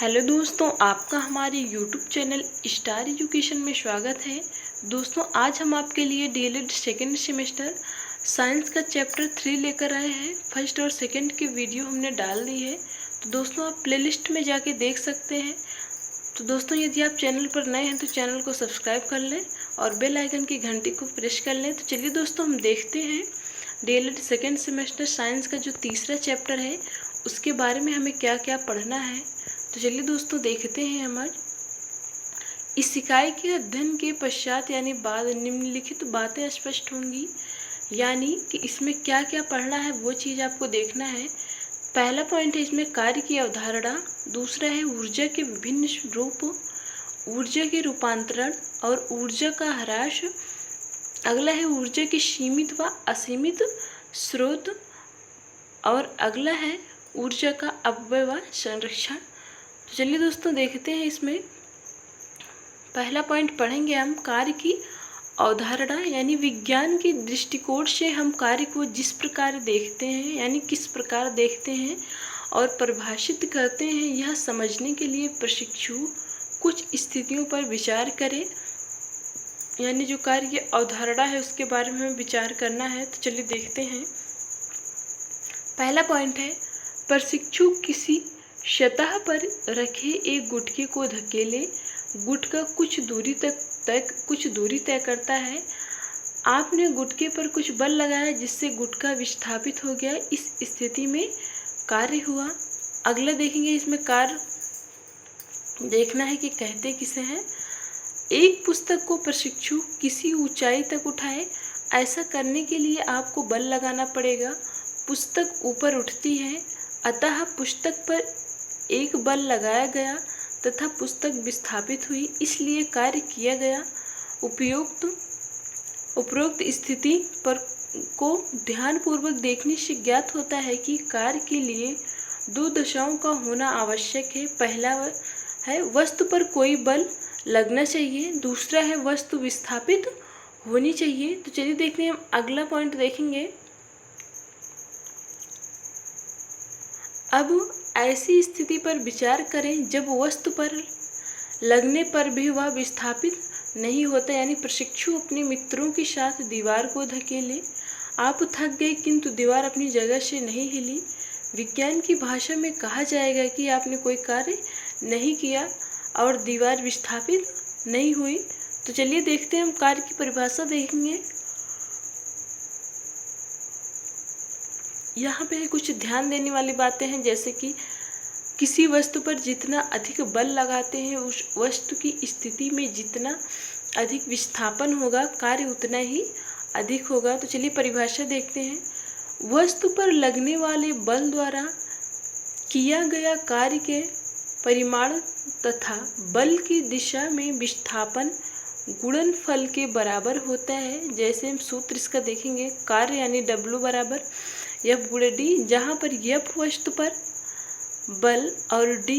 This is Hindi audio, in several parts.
हेलो दोस्तों, आपका हमारे यूट्यूब चैनल स्टार एजुकेशन में स्वागत है। दोस्तों, आज हम आपके लिए डीएलएड सेकेंड सेमेस्टर साइंस का चैप्टर 3 लेकर आए हैं। फर्स्ट और सेकंड की वीडियो हमने डाल दी है, तो दोस्तों आप प्लेलिस्ट में जाके देख सकते हैं। तो दोस्तों, यदि आप चैनल पर नए हैं तो चैनल को सब्सक्राइब कर लें और बेल आइकन की घंटी को प्रेस कर लें। तो चलिए दोस्तों, हम देखते हैं डीएलएड सेकेंड सेमेस्टर साइंस का जो तीसरा चैप्टर है उसके बारे में हमें क्या क्या पढ़ना है। तो चलिए दोस्तों, देखते हैं हम आज। इस इकाई के अध्ययन के पश्चात यानी बाद निम्नलिखित बातें स्पष्ट होंगी, यानी कि इसमें क्या क्या पढ़ना है वो चीज़ आपको देखना है। पहला पॉइंट है इसमें कार्य की अवधारणा, दूसरा है ऊर्जा के विभिन्न रूप, ऊर्जा के रूपांतरण और ऊर्जा का ह्रास, अगला है ऊर्जा के सीमित व असीमित स्रोत, और अगला है ऊर्जा का अपव्यय व संरक्षण। तो चलिए दोस्तों, देखते हैं। इसमें पहला पॉइंट पढ़ेंगे हम कार्य की अवधारणा, यानी विज्ञान के दृष्टिकोण से हम कार्य को जिस प्रकार देखते हैं, यानी किस प्रकार देखते हैं और परिभाषित करते हैं, यह समझने के लिए प्रशिक्षु कुछ स्थितियों पर विचार करें। यानी जो कार्य की अवधारणा है उसके बारे में हमें विचार करना है। तो चलिए देखते हैं। पहला पॉइंट है प्रशिक्षु किसी सतह पर रखे एक गुटके को धकेले, गुटका कुछ दूरी तय करता है। आपने गुटके पर कुछ बल लगाया जिससे गुटका विस्थापित हो गया, इस स्थिति में कार्य हुआ। अगला देखेंगे, इसमें कार्य देखना है कि कहते किसे हैं। एक पुस्तक को प्रशिक्षु किसी ऊंचाई तक उठाए, ऐसा करने के लिए आपको बल लगाना पड़ेगा। पुस्तक ऊपर उठती है, अतः पुस्तक पर एक बल लगाया गया तथा पुस्तक विस्थापित हुई, इसलिए कार्य किया गया। उपरोक्त स्थिति पर को ध्यानपूर्वक देखने से ज्ञात होता है कि कार्य के लिए दो दशाओं का होना आवश्यक है। पहला है वस्तु पर कोई बल लगना चाहिए, दूसरा है वस्तु विस्थापित होनी चाहिए। तो चलिए देखते हैं, हम अगला पॉइंट देखेंगे। अब ऐसी स्थिति पर विचार करें जब वस्तु पर लगने पर भी वह विस्थापित नहीं होता, यानी प्रशिक्षु अपने मित्रों के साथ दीवार को धकेले। आप थक गए किंतु दीवार अपनी जगह से नहीं हिली। विज्ञान की भाषा में कहा जाएगा कि आपने कोई कार्य नहीं किया और दीवार विस्थापित नहीं हुई। तो चलिए देखते हैं, हम कार्य की परिभाषा देखेंगे। यहाँ पे कुछ ध्यान देने वाली बातें हैं, जैसे कि किसी वस्तु पर जितना अधिक बल लगाते हैं उस वस्तु की स्थिति में जितना अधिक विस्थापन होगा, कार्य उतना ही अधिक होगा। तो चलिए परिभाषा देखते हैं। वस्तु पर लगने वाले बल द्वारा किया गया कार्य के परिमाण तथा बल की दिशा में विस्थापन गुणनफल के बराबर होता है। जैसे हम सूत्र इसका देखेंगे, कार्य यानी W बराबर F गुणे D, जहाँ पर F वस्तु पर बल और D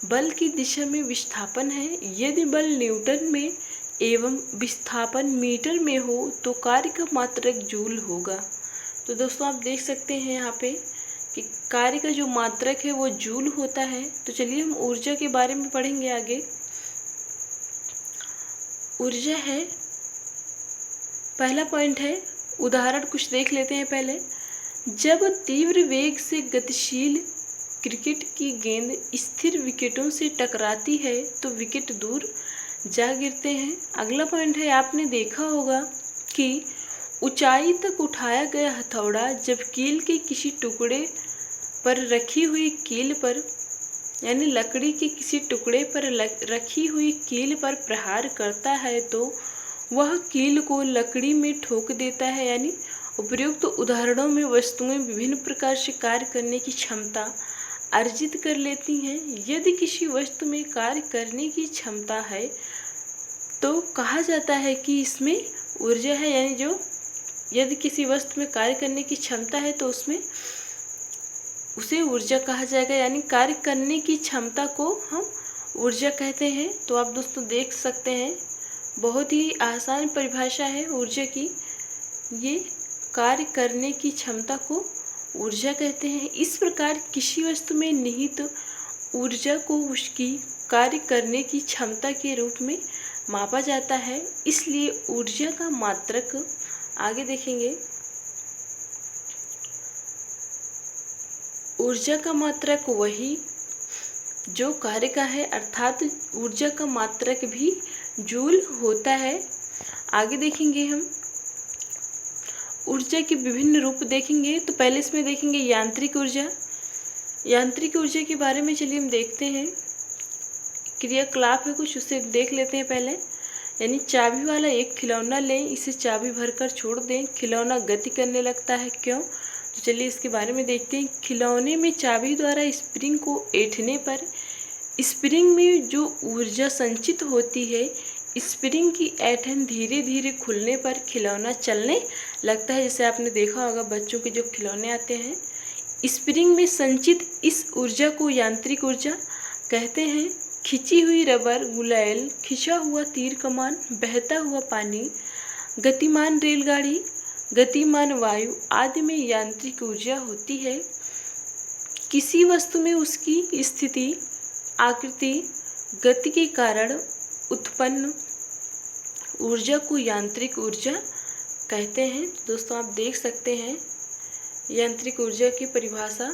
बल की दिशा में विस्थापन है। यदि बल न्यूटन में एवं विस्थापन मीटर में हो तो कार्य का मात्रक जूल होगा। तो दोस्तों, आप देख सकते हैं यहाँ पे कि कार्य का जो मात्रक है वो जूल होता है। तो चलिए हम ऊर्जा के बारे में पढ़ेंगे आगे। ऊर्जा है पहला पॉइंट है, उदाहरण कुछ देख लेते हैं पहले। जब तीव्र वेग से गतिशील क्रिकेट की गेंद स्थिर विकेटों से टकराती है तो विकेट दूर जा गिरते हैं। अगला पॉइंट है, आपने देखा होगा कि ऊंचाई तक उठाया गया हथौड़ा जब कील के किसी टुकड़े पर रखी हुई कील पर, यानी लकड़ी के किसी टुकड़े पर रखी हुई कील पर प्रहार करता है तो वह कील को लकड़ी में ठोक देता है। यानी उपयुक्त उदाहरणों में वस्तुएं विभिन्न प्रकार से कार्य करने की क्षमता अर्जित कर लेती हैं। यदि किसी वस्तु में कार्य करने की क्षमता है तो कहा जाता है कि इसमें ऊर्जा है, यानी जो यदि किसी वस्तु में कार्य करने की क्षमता है तो उसमें उसे ऊर्जा कहा जाएगा, यानी कार्य करने की क्षमता को हम ऊर्जा कहते हैं। तो आप दोस्तों देख सकते हैं, बहुत ही आसान परिभाषा है ऊर्जा की। ये कार्य करने की क्षमता को ऊर्जा कहते हैं। इस प्रकार किसी वस्तु में निहित ऊर्जा को उसकी कार्य करने की क्षमता के रूप में मापा जाता है। इसलिए ऊर्जा का मात्रक, आगे देखेंगे, ऊर्जा का मात्रक वही जो कार्य का है, अर्थात ऊर्जा का मात्रक भी जूल होता है। आगे देखेंगे हम ऊर्जा के विभिन्न रूप देखेंगे। तो पहले इसमें देखेंगे यांत्रिक ऊर्जा। यांत्रिक ऊर्जा के बारे में चलिए हम देखते हैं। क्रियाकलाप है कुछ, उसे देख लेते हैं पहले। यानी चाबी वाला एक खिलौना लें, इसे चाबी भरकर छोड़ दें, खिलौना गति करने लगता है। क्यों? तो चलिए इसके बारे में देखते हैं। खिलौने में चाबी द्वारा स्प्रिंग को ऐंठने पर स्प्रिंग में जो ऊर्जा संचित होती है, स्प्रिंग की ऐंठन धीरे धीरे खुलने पर खिलौना चलने लगता है। जैसे आपने देखा होगा बच्चों के जो खिलौने आते हैं, स्प्रिंग में संचित इस ऊर्जा को यांत्रिक ऊर्जा कहते हैं। खिंची हुई रबर, गुलाइल, खिंचा हुआ तीर कमान, बहता हुआ पानी, गतिमान रेलगाड़ी, गतिमान वायु आदि में यांत्रिक ऊर्जा होती है। किसी वस्तु में उसकी स्थिति, आकृति, गति के कारण उत्पन्न ऊर्जा को यांत्रिक ऊर्जा कहते हैं। दोस्तों आप देख सकते हैं यांत्रिक ऊर्जा की परिभाषा,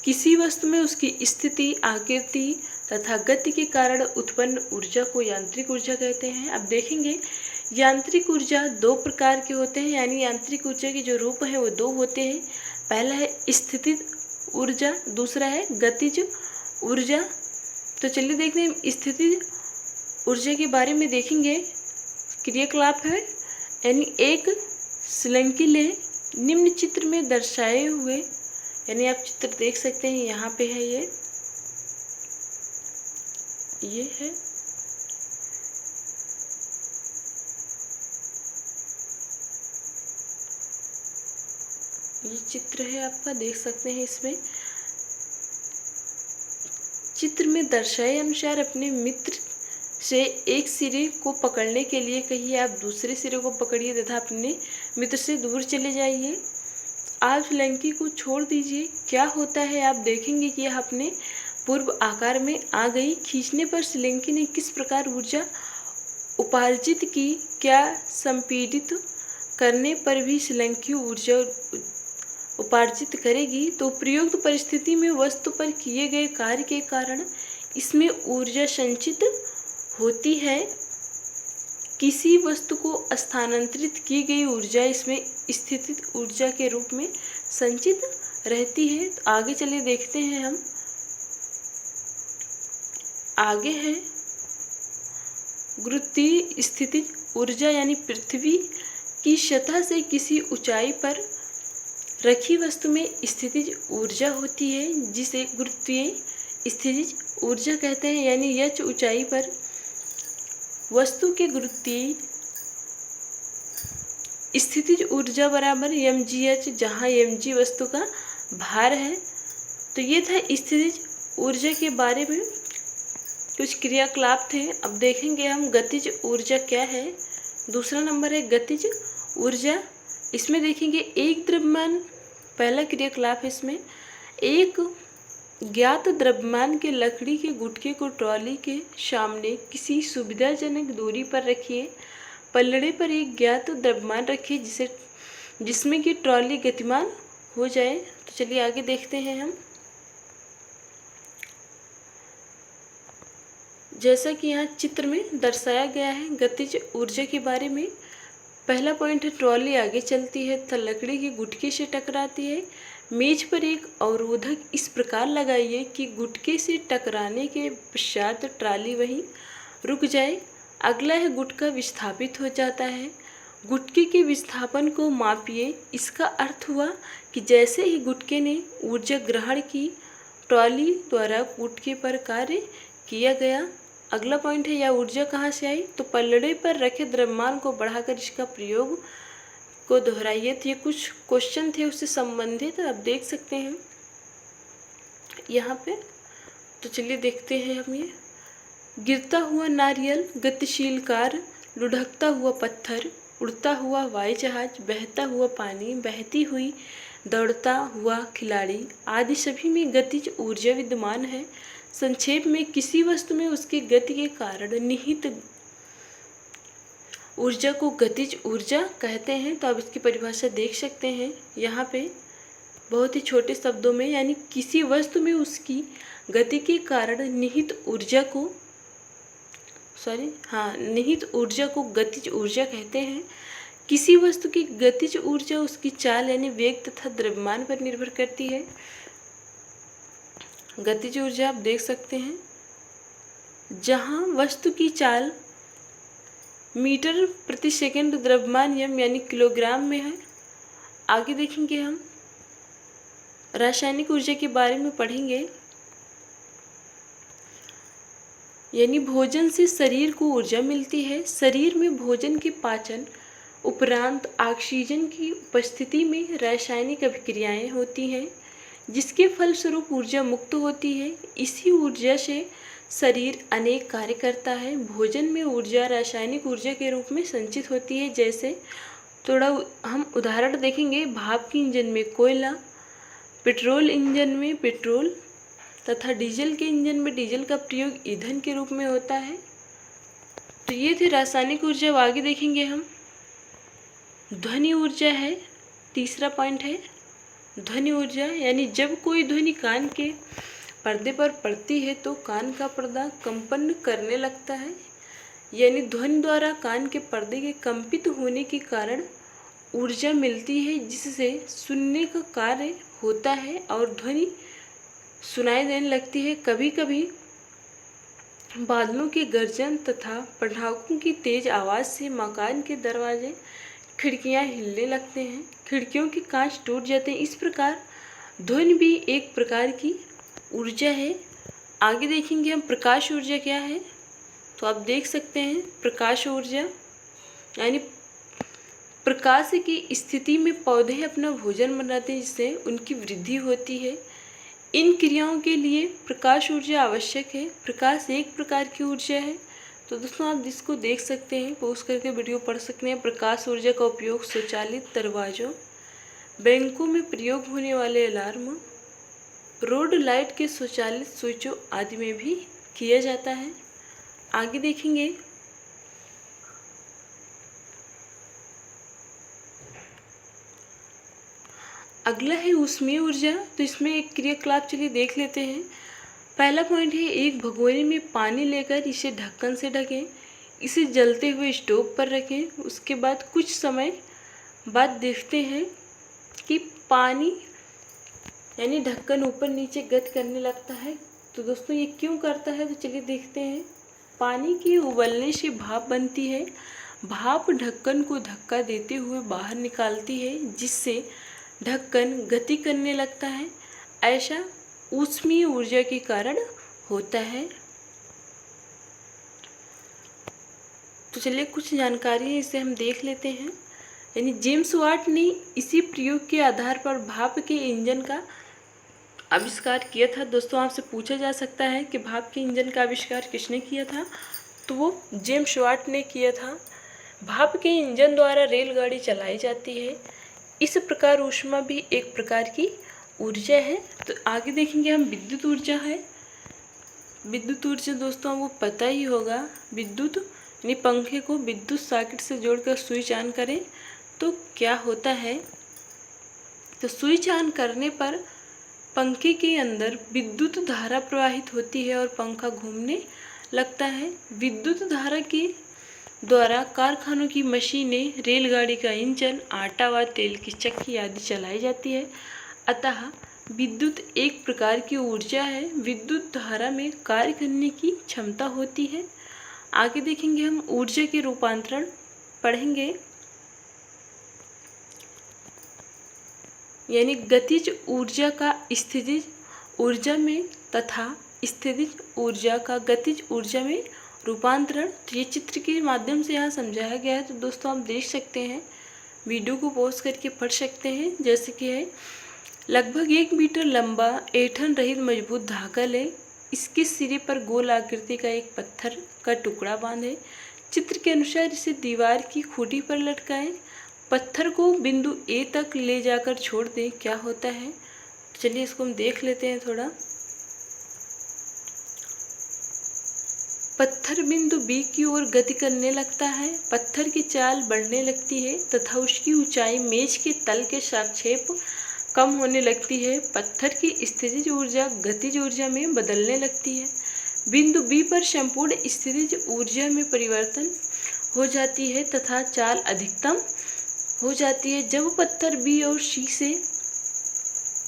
किसी वस्तु में उसकी स्थिति, आकृति तथा गति के कारण उत्पन्न ऊर्जा को यांत्रिक ऊर्जा कहते हैं। अब देखेंगे यांत्रिक ऊर्जा दो प्रकार के होते हैं, यानी यांत्रिक ऊर्जा के जो रूप हैं वो दो होते हैं। पहला है स्थितिज ऊर्जा, दूसरा है गतिज ऊर्जा। तो चलिए देखते हैं स्थितिज ऊर्जा के बारे में देखेंगे। क्रियाकलाप है, यानी एक स्लंकी ले, निम्न चित्र में दर्शाए हुए, यानी आप चित्र देख सकते हैं, यहाँ पे है ये है ये चित्र है आपका, देख सकते हैं। इसमें चित्र में दर्शाए अनुसार अपने मित्र से एक सिरे को पकड़ने के लिए कहिए, आप दूसरे सिरे को पकड़िए तथा अपने मित्र से दूर चले जाइए। आप स्लंकी को छोड़ दीजिए। क्या होता है आप देखेंगे कि यह अपने पूर्व आकार में आ गई। खींचने पर स्लंकी ने किस प्रकार ऊर्जा उपार्जित की, क्या संपीड़ित करने पर भी स्लंकी ऊर्जा उपार्जित करेगी। तो प्रयुक्त परिस्थिति में वस्तु पर किए गए कार्य के कारण इसमें ऊर्जा संचित होती है। किसी वस्तु को स्थानांतरित की गई ऊर्जा इसमें स्थितिज ऊर्जा के रूप में संचित रहती है। तो आगे चलिए देखते हैं हम। आगे है गुरुत्वीय स्थितिज ऊर्जा, यानी पृथ्वी की सतह से किसी ऊंचाई पर रखी वस्तु में स्थितिज ऊर्जा होती है, जिसे गुरुत्वीय स्थितिज ऊर्जा कहते हैं। यानी यह ऊंचाई पर वस्तु के गुरुत्वीय स्थितिज ऊर्जा बराबर mgh, जहाँ mg वस्तु का भार है। तो ये था स्थितिज ऊर्जा के बारे में कुछ क्रियाकलाप थे। अब देखेंगे हम गतिज ऊर्जा क्या है। दूसरा नंबर है गतिज ऊर्जा। इसमें देखेंगे एक द्रव्यमान, पहला क्रियाकलाप है इसमें, एक ज्ञात द्रव्यमान के लकड़ी के गुटके को ट्रॉली के सामने किसी सुविधाजनक दूरी पर रखिए। पल्लड़े पर एक ज्ञात द्रव्यमान रखिए जिसमें कि ट्रॉली गतिमान हो जाए। तो चलिए आगे देखते हैं हम। जैसा कि यहाँ चित्र में दर्शाया गया है गतिज ऊर्जा के बारे में। पहला पॉइंट है ट्रॉली आगे चलती है तथा लकड़ी के गुटके से टकराती है। मेज पर एक अवरोधक इस प्रकार लगाइए कि गुटके से टकराने के पश्चात ट्रॉली वहीं रुक जाए। अगला है गुटका विस्थापित हो जाता है। गुटके के विस्थापन को मापिए। इसका अर्थ हुआ कि जैसे ही गुटके ने ऊर्जा ग्रहण की, ट्रॉली द्वारा गुटके पर कार्य किया गया। अगला पॉइंट है यह ऊर्जा कहाँ से आई, तो पल्लड़े पर रखे द्रव्यमान को बढ़ाकर इसका प्रयोग को दोहराइए। तो ये कुछ क्वेश्चन थे उससे संबंधित, आप देख सकते हैं यहाँ पे। तो चलिए देखते हैं हम ये। गिरता हुआ नारियल, गतिशील कार, लुढ़कता हुआ पत्थर, उड़ता हुआ हवाई जहाज, बहता हुआ पानी, बहती हुई दौड़ता हुआ खिलाड़ी आदि सभी में गतिज ऊर्जा विद्यमान है। संक्षेप में, किसी वस्तु में उसकी गति के कारण निहित ऊर्जा को गतिज ऊर्जा कहते हैं। तो आप इसकी परिभाषा देख सकते हैं यहाँ पे बहुत ही छोटे शब्दों में, यानी किसी वस्तु में उसकी गति के कारण निहित ऊर्जा को गतिज ऊर्जा कहते हैं। किसी वस्तु की गतिज ऊर्जा उसकी चाल यानी वेग तथा द्रव्यमान पर निर्भर करती है। गतिज ऊर्जा आप देख सकते हैं जहाँ वस्तु की चाल मीटर प्रति सेकंड, द्रव्यमान यानी किलोग्राम में है। आगे देखेंगे हम रासायनिक ऊर्जा के बारे में पढ़ेंगे, यानी भोजन से शरीर को ऊर्जा मिलती है। शरीर में भोजन के पाचन उपरांत ऑक्सीजन की उपस्थिति में रासायनिक अभिक्रियाएं होती हैं, जिसके फलस्वरूप ऊर्जा मुक्त होती है। इसी ऊर्जा से शरीर अनेक कार्य करता है। भोजन में ऊर्जा रासायनिक ऊर्जा के रूप में संचित होती है। जैसे थोड़ा हम उदाहरण देखेंगे, भाप के इंजन में कोयला, पेट्रोल इंजन में पेट्रोल तथा डीजल के इंजन में डीजल का प्रयोग ईंधन के रूप में होता है। तो ये थी रासायनिक ऊर्जा। अब आगे देखेंगे हम ध्वनि ऊर्जा है, तीसरा पॉइंट है ध्वनि ऊर्जा, यानी जब कोई ध्वनि कान के पर्दे पर पड़ती है तो कान का पर्दा कंपन करने लगता है, यानी ध्वनि द्वारा कान के पर्दे के कंपित होने के कारण ऊर्जा मिलती है, जिससे सुनने का कार्य होता है और ध्वनि सुनाई देने लगती है। कभी कभी बादलों की गर्जन तथा पटाखों की तेज आवाज़ से मकान के दरवाजे, खिड़कियां हिलने लगते हैं, खिड़कियों के कांच टूट जाते हैं। इस प्रकार ध्वनि भी एक प्रकार की ऊर्जा है। आगे देखेंगे हम प्रकाश ऊर्जा क्या है। तो आप देख सकते हैं प्रकाश ऊर्जा यानी प्रकाश की स्थिति में पौधे अपना भोजन बनाते हैं, जिससे उनकी वृद्धि होती है। इन क्रियाओं के लिए प्रकाश ऊर्जा आवश्यक है। प्रकाश एक प्रकार की ऊर्जा है। तो दोस्तों आप जिसको देख सकते हैं, पॉज करके वीडियो पढ़ सकते हैं। प्रकाश ऊर्जा का उपयोग स्वचालित दरवाजों, बैंकों में प्रयोग होने वाले अलार्म, रोड लाइट के स्वचालित स्विचों आदि में भी किया जाता है। आगे देखेंगे अगला है ऊष्मीय ऊर्जा। तो इसमें एक क्रियाकलाप चलिए देख लेते हैं। पहला पॉइंट है, एक भगोने में पानी लेकर इसे ढक्कन से ढकें, इसे जलते हुए स्टोव पर रखें। उसके बाद कुछ समय बाद देखते हैं कि पानी यानी ढक्कन ऊपर नीचे गति करने लगता है। तो दोस्तों ये क्यों करता है, तो चलिए देखते हैं। पानी के उबलने से भाप बनती है। भाप ढक्कन को धक्का देते हुए बाहर निकालती है, जिससे ढक्कन गति करने लगता है। ऐसा ऊष्मीय ऊर्जा के कारण होता है। तो चलिए कुछ जानकारी है इसे हम देख लेते हैं। यानी जेम्स वाट ने इसी प्रयोग के आधार पर भाप के इंजन का आविष्कार किया था। दोस्तों आपसे पूछा जा सकता है कि भाप के इंजन का आविष्कार किसने किया था, तो वो जेम्स वाट ने किया था। भाप के इंजन द्वारा रेलगाड़ी चलाई जाती है। इस प्रकार ऊष्मा भी एक प्रकार की ऊर्जा है। तो आगे देखेंगे हम विद्युत ऊर्जा है। विद्युत ऊर्जा दोस्तों आपको पता ही होगा, विद्युत यानी पंखे को विद्युत सॉकेट से जोड़कर स्विच ऑन करें तो क्या होता है। तो स्विच ऑन करने पर पंखे के अंदर विद्युत धारा प्रवाहित होती है और पंखा घूमने लगता है। विद्युत धारा के द्वारा कारखानों की मशीनें, रेलगाड़ी का इंजन, आटा व तेल की चक्की आदि चलाई जाती है। अतः विद्युत एक प्रकार की ऊर्जा है। विद्युत धारा में कार्य करने की क्षमता होती है। आगे देखेंगे हम ऊर्जा के रूपांतरण पढ़ेंगे, यानी गतिज ऊर्जा का स्थितिज ऊर्जा में तथा स्थितिज ऊर्जा का गतिज ऊर्जा में रूपांतरण। तो ये चित्र के माध्यम से यहाँ समझाया गया है। तो दोस्तों आप देख सकते हैं, वीडियो को पॉज करके पढ़ सकते हैं। जैसे कि है, लगभग 1 मीटर लंबा ऐंठन रहित मजबूत धागा लें, इसके सिरे पर गोल आकृति का एक पत्थर का टुकड़ा बांधें। चित्र के अनुसार इसे दीवार की खूंटी पर लटकाएं। पत्थर को बिंदु ए तक ले जाकर छोड़ दें। क्या होता है, चलिए इसको हम देख लेते हैं थोड़ा। पत्थर बिंदु बी की ओर गति करने लगता है। पत्थर की चाल बढ़ने लगती है तथा उसकी ऊंचाई मेज के तल के सापेक्ष कम होने लगती है। पत्थर की स्थितिज ऊर्जा गतिज ऊर्जा में बदलने लगती है। बिंदु बी पर संपूर्ण स्थितिज ऊर्जा में परिवर्तन हो जाती है तथा चाल अधिकतम हो जाती है। जब पत्थर बी और सी से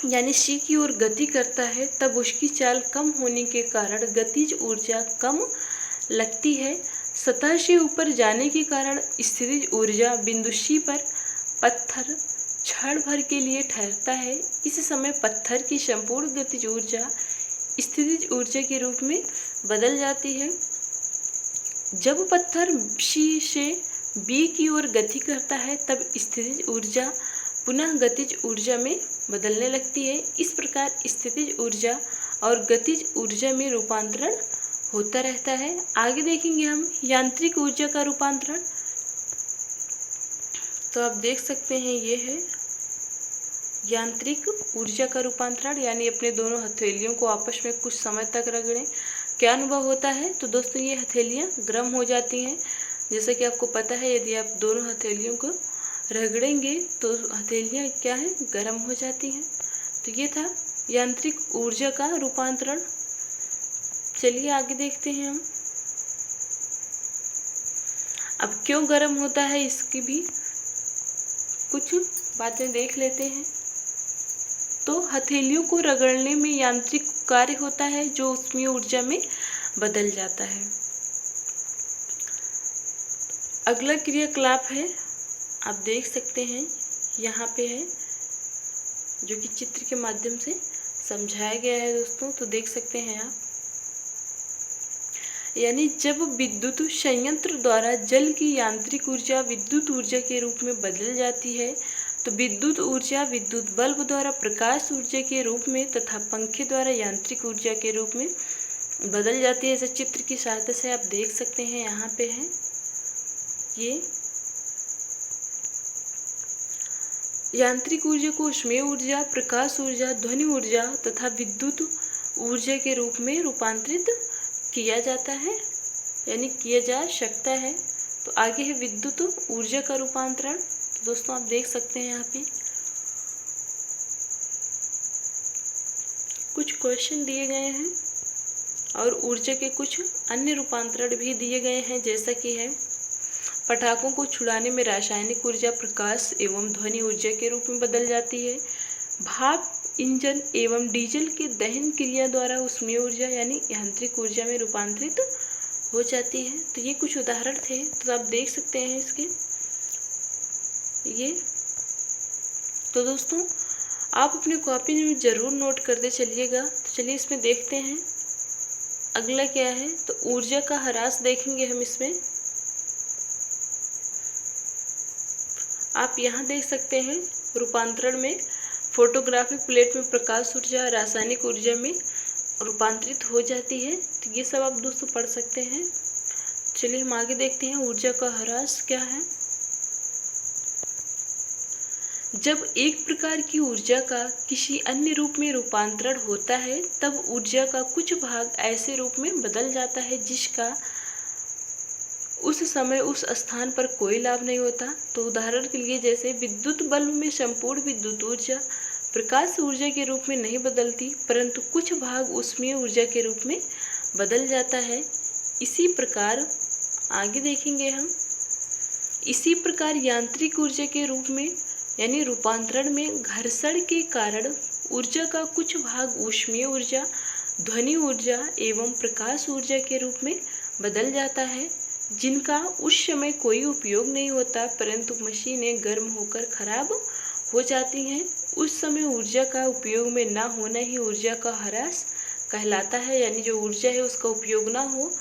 यानी सी की ओर गति करता है तब उसकी चाल कम होने के कारण गतिज ऊर्जा कम लगती है। सतह से ऊपर जाने के कारण स्थितिज ऊर्जा बिंदु सी पर पत्थर क्षण भर के लिए ठहरता है। इस समय पत्थर की संपूर्ण गतिज ऊर्जा स्थितिज ऊर्जा के रूप में बदल जाती है। जब पत्थर सी से बी की ओर गति करता है तब स्थितिज ऊर्जा पुनः गतिज ऊर्जा में बदलने लगती है। इस प्रकार स्थितिज ऊर्जा और गतिज ऊर्जा में रूपांतरण होता रहता है। आगे देखेंगे हम यांत्रिक ऊर्जा का रूपांतरण। तो आप देख सकते हैं ये है यांत्रिक ऊर्जा का रूपांतरण, यानी अपने दोनों हथेलियों को आपस में कुछ समय तक रगड़ें। क्या अनुभव होता है? तो दोस्तों ये हथेलियाँ गर्म हो जाती हैं। जैसा कि आपको पता है यदि आप दोनों हथेलियों को रगड़ेंगे तो हथेलियाँ क्या है, गर्म हो जाती हैं। तो ये था यांत्रिक ऊर्जा का रूपांतरण। चलिए आगे देखते हैं हम। अब क्यों गर्म होता है इसकी भी कुछ बातें देख लेते हैं। तो हथेलियों को रगड़ने में यांत्रिक कार्य होता है जो ऊष्मीय ऊर्जा में बदल जाता है। अगला क्रियाकलाप है, आप देख सकते हैं यहाँ पे है, जो कि चित्र के माध्यम से समझाया गया है दोस्तों। तो देख सकते हैं आप, यानी जब विद्युत संयंत्र द्वारा जल की यांत्रिक ऊर्जा विद्युत ऊर्जा के रूप में बदल जाती है तो विद्युत ऊर्जा विद्युत बल्ब द्वारा प्रकाश ऊर्जा के रूप में तथा पंखे द्वारा यांत्रिक ऊर्जा के रूप में बदल जाती है। जैसे चित्र की सहायता से आप देख सकते हैं, यहाँ पे है ये यांत्रिक ऊर्जा को ऊष्मीय ऊर्जा, प्रकाश ऊर्जा, ध्वनि ऊर्जा तथा विद्युत ऊर्जा के रूप में रूपांतरित किया जाता है, यानी किया जा सकता है। तो आगे है विद्युत ऊर्जा का रूपांतरण। दोस्तों आप देख सकते हैं यहाँ पे कुछ क्वेश्चन दिए गए हैं और ऊर्जा के कुछ अन्य रूपांतरण भी दिए गए हैं। जैसा कि है पटाखों को छुड़ाने में रासायनिक ऊर्जा प्रकाश एवं ध्वनि ऊर्जा के रूप में बदल जाती है। भाप इंजन एवं डीजल के दहन क्रिया द्वारा ऊष्मीय ऊर्जा यानी यांत्रिक ऊर्जा में रूपांतरित हो जाती है। तो ये कुछ उदाहरण थे, तो आप देख सकते हैं इसके ये। तो दोस्तों आप अपनी कॉपी में ज़रूर नोट करते चलिएगा। तो चलिए इसमें देखते हैं अगला क्या है। तो ऊर्जा का ह्रास देखेंगे हम इसमें। आप यहाँ देख सकते हैं रूपांतरण में फोटोग्राफिक प्लेट में प्रकाश ऊर्जा रासायनिक ऊर्जा में रूपांतरित हो जाती है। तो ये सब आप दोस्तों पढ़ सकते हैं। चलिए हम आगे देखते हैं ऊर्जा का ह्रास क्या है। जब एक प्रकार की ऊर्जा का किसी अन्य रूप में रूपांतरण होता है तब ऊर्जा का कुछ भाग ऐसे रूप में बदल जाता है जिसका उस समय उस स्थान पर कोई लाभ नहीं होता। तो उदाहरण के लिए जैसे विद्युत बल्ब में संपूर्ण विद्युत ऊर्जा प्रकाश ऊर्जा के रूप में नहीं बदलती, परंतु कुछ भाग ऊष्मीय ऊर्जा के रूप में बदल जाता है। इसी प्रकार आगे देखेंगे हम, इसी प्रकार यांत्रिक ऊर्जा के रूप में यानी रूपांतरण में घर्षण के कारण ऊर्जा का कुछ भाग ऊष्मीय ऊर्जा, ध्वनि ऊर्जा एवं प्रकाश ऊर्जा के रूप में बदल जाता है, जिनका उस समय कोई उपयोग नहीं होता, परंतु मशीनें गर्म होकर खराब हो जाती हैं। उस समय ऊर्जा का उपयोग में ना होना ही ऊर्जा का ह्रास कहलाता है, यानी जो ऊर्जा है उसका उपयोग ना हो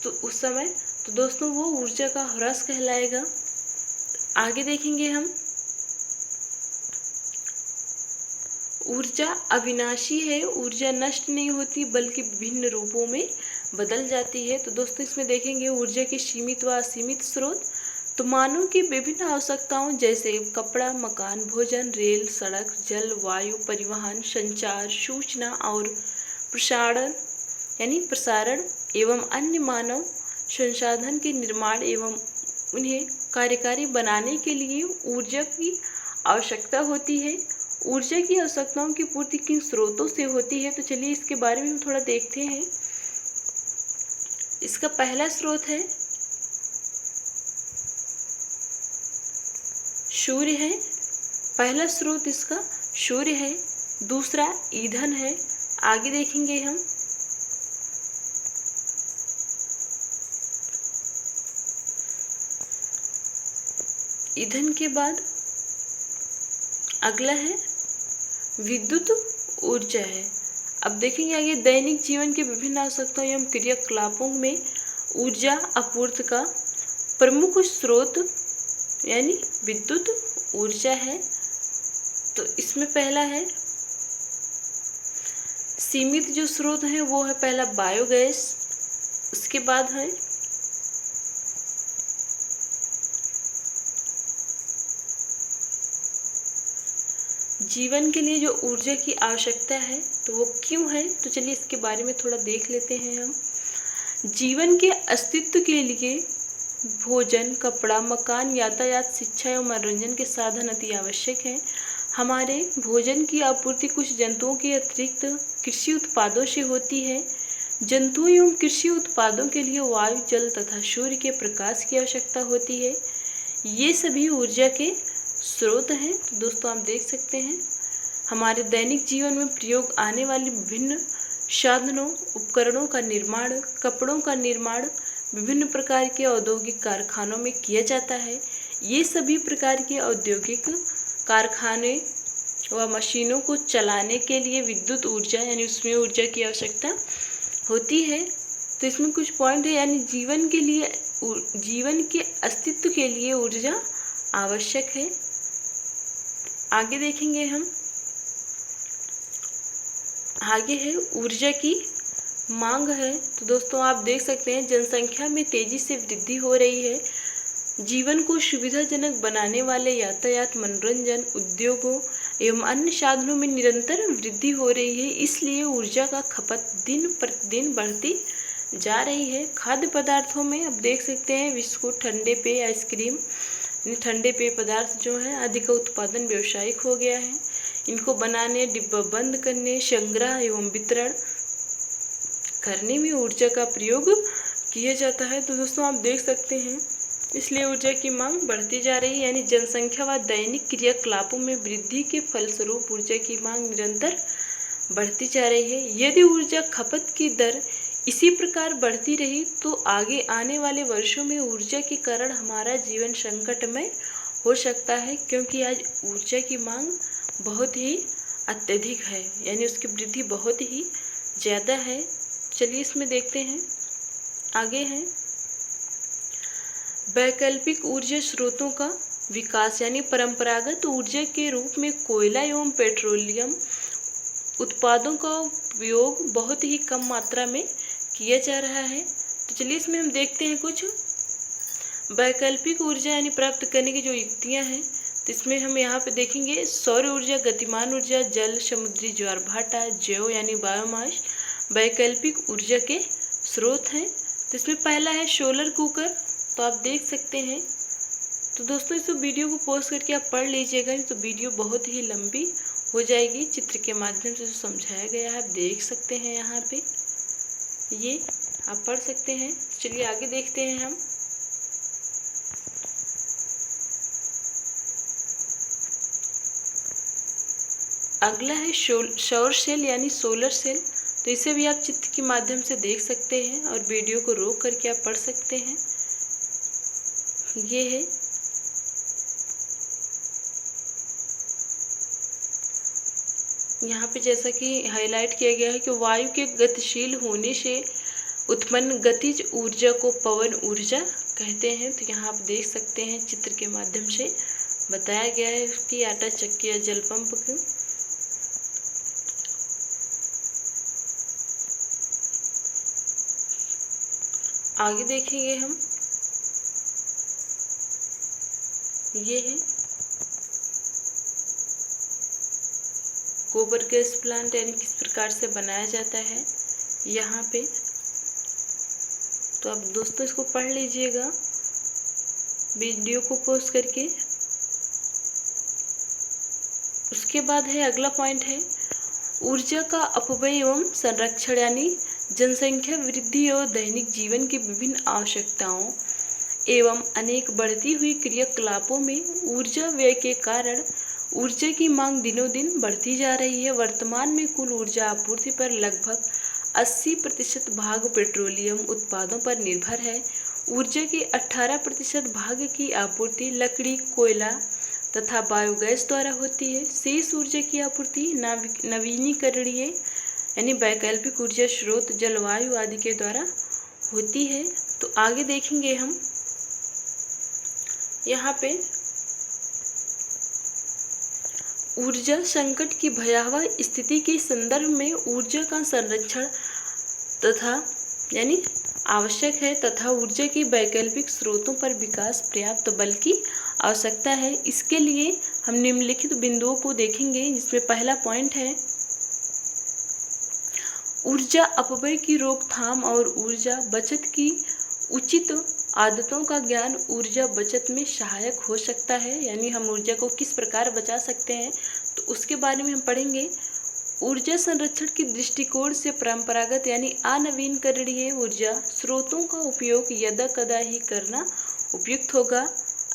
तो उस समय तो दोस्तों वो ऊर्जा का ह्रास कहलाएगा। आगे देखेंगे हम, ऊर्जा अविनाशी है, ऊर्जा नष्ट नहीं होती बल्कि विभिन्न रूपों में बदल जाती है। तो दोस्तों इसमें देखेंगे ऊर्जा के सीमित व असीमित स्रोत। तो मानव की विभिन्न आवश्यकताओं जैसे कपड़ा, मकान, भोजन, रेल, सड़क, जल, वायु, परिवहन, संचार, सूचना और प्रसारण एवं अन्य मानव संसाधन के निर्माण एवं उन्हें कार्यकारी बनाने के लिए ऊर्जा की आवश्यकता होती है। ऊर्जा की आवश्यकताओं की पूर्ति किन स्रोतों से होती है, तो चलिए इसके बारे में हम थोड़ा देखते हैं। इसका पहला स्रोत है सूर्य है। पहला स्रोत इसका सूर्य है। दूसरा ईंधन है, आगे देखेंगे हम। ईंधन के बाद अगला है विद्युत ऊर्जा है। अब देखेंगे आगे, दैनिक जीवन के विभिन्न आवश्यकताओं एवं क्रियाकलापों में ऊर्जा आपूर्ति का प्रमुख स्रोत यानी विद्युत ऊर्जा है। तो इसमें पहला है सीमित जो स्रोत है वो है पहला बायोगैस, उसके बाद है जीवन के लिए जो ऊर्जा की आवश्यकता है तो वो क्यों है, तो चलिए इसके बारे में थोड़ा देख लेते हैं हम। जीवन के अस्तित्व के लिए भोजन, कपड़ा, मकान, यातायात, शिक्षा एवं मनोरंजन के साधन अति आवश्यक हैं। हमारे भोजन की आपूर्ति कुछ जंतुओं के अतिरिक्त कृषि उत्पादों से होती है। जंतुओं एवं कृषि उत्पादों के लिए वायु, जल तथा सूर्य के प्रकाश की आवश्यकता होती है। ये सभी ऊर्जा के स्रोत हैं। तो दोस्तों आप देख सकते हैं हमारे दैनिक जीवन में प्रयोग आने वाली विभिन्न साधनों, उपकरणों का निर्माण, कपड़ों का निर्माण विभिन्न प्रकार के औद्योगिक कारखानों में किया जाता है। ये सभी प्रकार के औद्योगिक कारखाने व मशीनों को चलाने के लिए विद्युत ऊर्जा यानी उसमें ऊर्जा की आवश्यकता होती है। तो इसमें कुछ पॉइंट है, यानी जीवन के लिए, जीवन के अस्तित्व के लिए ऊर्जा आवश्यक है। आगे देखेंगे हम, आगे है ऊर्जा की मांग है। तो दोस्तों आप देख सकते हैं जनसंख्या में तेजी से वृद्धि हो रही है। जीवन को सुविधाजनक बनाने वाले यातायात, मनोरंजन, उद्योगों एवं अन्य साधनों में निरंतर वृद्धि हो रही है। इसलिए ऊर्जा का खपत दिन प्रतिदिन बढ़ती जा रही है। खाद्य पदार्थों में अब देख सकते हैं बिस्कुट, ठंडे पेय, आइसक्रीम, ठंडे पेय पदार्थ जो हैं आदि का उत्पादन व्यावसायिक हो गया है। इनको बनाने, डिब्बाबंद करने, संग्रह एवं वितरण करने में ऊर्जा का प्रयोग किया जाता है। तो दोस्तों आप देख सकते हैं इसलिए ऊर्जा की मांग बढ़ती जा रही है, यानी जनसंख्या व दैनिक क्रियाकलापों में वृद्धि के फलस्वरूप ऊर्जा की मांग निरंतर बढ़ती जा रही है। यदि ऊर्जा खपत की दर इसी प्रकार बढ़ती रही तो आगे आने वाले वर्षों में ऊर्जा के कारण हमारा जीवन संकटमय हो सकता है, क्योंकि आज ऊर्जा की मांग बहुत ही अत्यधिक है, यानी उसकी वृद्धि बहुत ही ज़्यादा है। चलिए इसमें देखते हैं, आगे है वैकल्पिक ऊर्जा स्रोतों का विकास, यानी परंपरागत ऊर्जा के रूप में कोयला एवं पेट्रोलियम उत्पादों का उपयोग बहुत ही कम मात्रा में किया जा रहा है। तो चलिए इसमें हम देखते हैं कुछ वैकल्पिक ऊर्जा यानी प्राप्त करने की जो युक्तियां हैं। तो इसमें हम यहाँ पे देखेंगे सौर ऊर्जा, गतिमान ऊर्जा, जल, समुद्री ज्वार भाटा, जैव यानी बायोमास वैकल्पिक ऊर्जा के स्रोत हैं। तो इसमें पहला है सोलर कुकर। तो आप देख सकते हैं। तो दोस्तों इस वीडियो को पॉज करके आप पढ़ लीजिएगा, नहीं तो वीडियो बहुत ही लंबी हो जाएगी। चित्र के माध्यम से जो समझाया गया है आप देख सकते हैं, यहाँ पे ये आप पढ़ सकते हैं। चलिए आगे देखते हैं हम। अगला है सौर सेल यानी सोलर सेल। तो इसे भी आप चित्र के माध्यम से देख सकते हैं और वीडियो को रोक करके आप पढ़ सकते हैं। ये है यहाँ पे जैसा कि हाईलाइट किया गया है कि वायु के गतिशील होने से उत्पन्न गतिज ऊर्जा को पवन ऊर्जा कहते हैं। तो यहाँ आप देख सकते हैं चित्र के माध्यम से बताया गया है कि आटा चक्की या जल पंप को आगे देखेंगे हम। ये है गोबर गैस प्लांट, यानी किस प्रकार से बनाया जाता है। यहाँ पे तो अब दोस्तों इसको पढ़ लीजिएगा वीडियो को पॉज करके। उसके बाद है अगला पॉइंट है ऊर्जा का अपव्यय एवं संरक्षण, यानी जनसंख्या वृद्धि और दैनिक जीवन की विभिन्न आवश्यकताओं एवं अनेक बढ़ती हुई क्रियाकलापों में ऊर्जा व्यय के कारण ऊर्जा की मांग दिनों दिन बढ़ती जा रही है। वर्तमान में कुल ऊर्जा आपूर्ति पर लगभग 80% भाग पेट्रोलियम उत्पादों पर निर्भर है। ऊर्जा के 18% भाग की आपूर्ति लकड़ी, कोयला तथा बायोगैस द्वारा होती है। शेष ऊर्जा की आपूर्ति नवीनीकरणीय यानी वैकल्पिक ऊर्जा स्रोत, जलवायु आदि के द्वारा होती है। तो आगे देखेंगे हम यहाँ पे ऊर्जा संकट की भयावह स्थिति के संदर्भ में ऊर्जा का संरक्षण तथा यानी आवश्यक है तथा ऊर्जा के वैकल्पिक स्रोतों पर विकास पर्याप्त बल की आवश्यकता है। इसके लिए हम निम्नलिखित बिंदुओं को देखेंगे, जिसमें पहला पॉइंट है ऊर्जा अपव्यय की रोकथाम और ऊर्जा बचत की उचित आदतों का ज्ञान ऊर्जा बचत में सहायक हो सकता है। यानी हम ऊर्जा को किस प्रकार बचा सकते हैं तो उसके बारे में हम पढ़ेंगे। ऊर्जा संरक्षण के दृष्टिकोण से परंपरागत यानी अनवीनकरणीय ऊर्जा स्रोतों का उपयोग यदा कदा ही करना उपयुक्त होगा।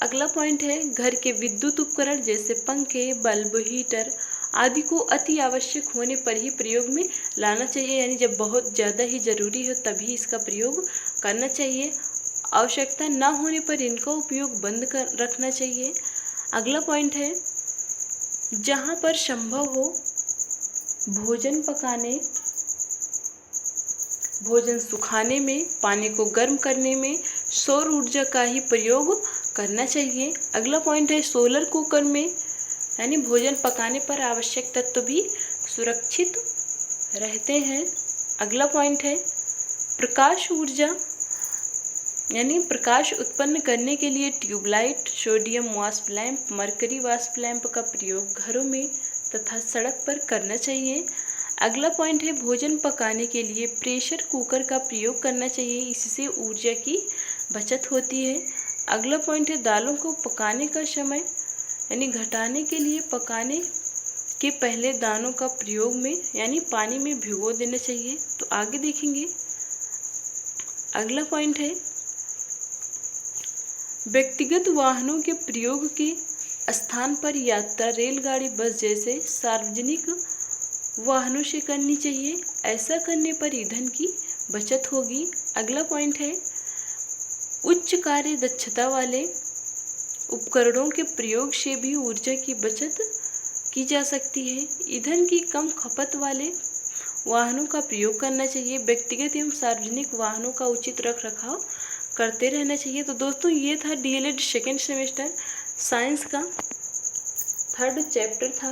अगला पॉइंट है घर के विद्युत उपकरण जैसे पंखे, बल्ब, हीटर आदि को अति आवश्यक होने पर ही प्रयोग में लाना चाहिए, यानी जब बहुत ज़्यादा ही ज़रूरी हो तभी इसका प्रयोग करना चाहिए। आवश्यकता न होने पर इनका उपयोग बंद कर रखना चाहिए। अगला पॉइंट है जहाँ पर संभव हो भोजन पकाने, भोजन सुखाने में, पानी को गर्म करने में सौर ऊर्जा का ही प्रयोग करना चाहिए। अगला पॉइंट है सोलर कुकर में यानी भोजन पकाने पर आवश्यक तत्व भी सुरक्षित रहते हैं। अगला पॉइंट है प्रकाश ऊर्जा यानी प्रकाश उत्पन्न करने के लिए ट्यूबलाइट, सोडियम वाष्प लैंप, मरकरी वाष्प लैंप का प्रयोग घरों में तथा सड़क पर करना चाहिए। अगला पॉइंट है भोजन पकाने के लिए प्रेशर कुकर का प्रयोग करना चाहिए, इससे ऊर्जा की बचत होती है। अगला पॉइंट है दालों को पकाने का समय यानी घटाने के लिए पकाने के पहले दानों का प्रयोग में यानी पानी में भिगो देना चाहिए। तो आगे देखेंगे। अगला पॉइंट है व्यक्तिगत वाहनों के प्रयोग के स्थान पर यात्रा रेलगाड़ी, बस जैसे सार्वजनिक वाहनों से करनी चाहिए। ऐसा करने पर ईंधन की बचत होगी। अगला पॉइंट है उच्च कार्य दक्षता वाले उपकरणों के प्रयोग से भी ऊर्जा की बचत की जा सकती है। ईंधन की कम खपत वाले वाहनों का प्रयोग करना चाहिए। व्यक्तिगत एवं सार्वजनिक वाहनों का उचित रखरखाव करते रहना चाहिए। तो दोस्तों ये था डीएलएड सेकेंड सेमेस्टर साइंस का 3rd चैप्टर था।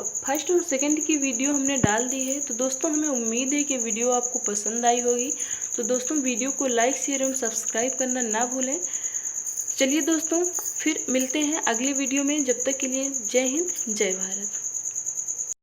अब फर्स्ट और सेकंड की वीडियो हमने डाल दी है। तो दोस्तों हमें उम्मीद है कि वीडियो आपको पसंद आई होगी। तो दोस्तों वीडियो को लाइक, शेयर एवं सब्सक्राइब करना ना भूलें। चलिए दोस्तों फिर मिलते हैं अगली वीडियो में। जब तक के लिए जय हिंद, जय भारत।